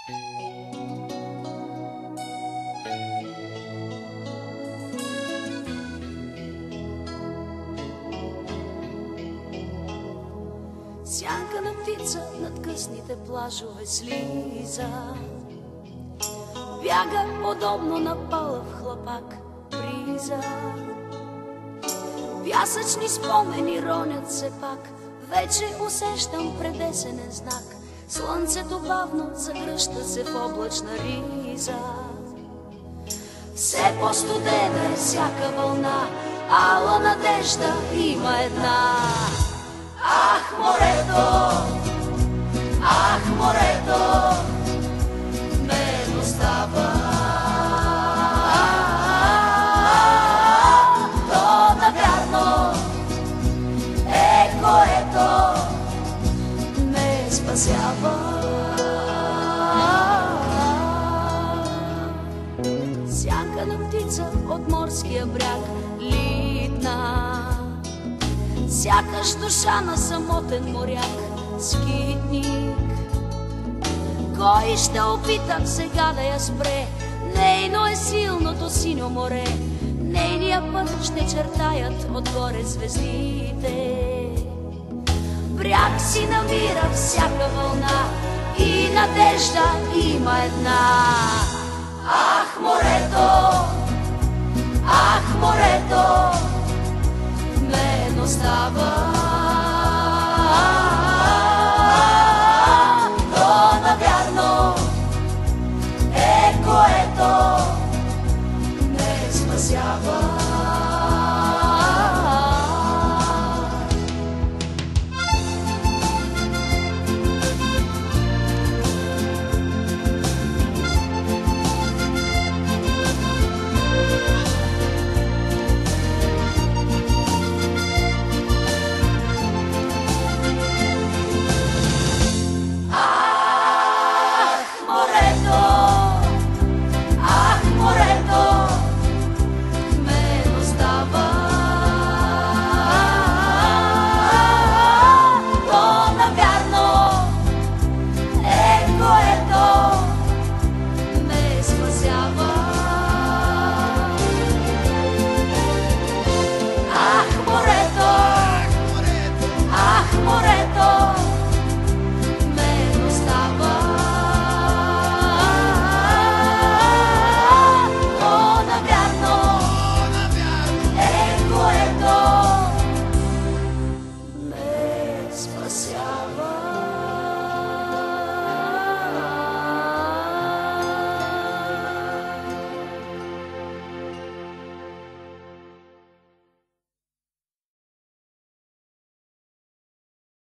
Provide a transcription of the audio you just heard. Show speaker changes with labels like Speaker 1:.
Speaker 1: Сянка на птица над късните плажове слиза, бяга удобно на палав хлапак бриза. Пясъчни спомени ронят се пак, вече усещам предесенен знак. Слънцето бавно загръща се в облачна риза. Все по-студена е всяка вълна, ала надежда има една. Ах, морето, мен остава. То навярно е което ме спасява. Сянка на птица от морския бряг литна, сякаш душа на самотен моряк, скитник. Кой ще опита сега да я спре? Нейно е силното синьо море, нейния път ще чертаят отгоре звездите. Бряг си намира всяка вълна и надежда има една. Ах, морето, мен остава.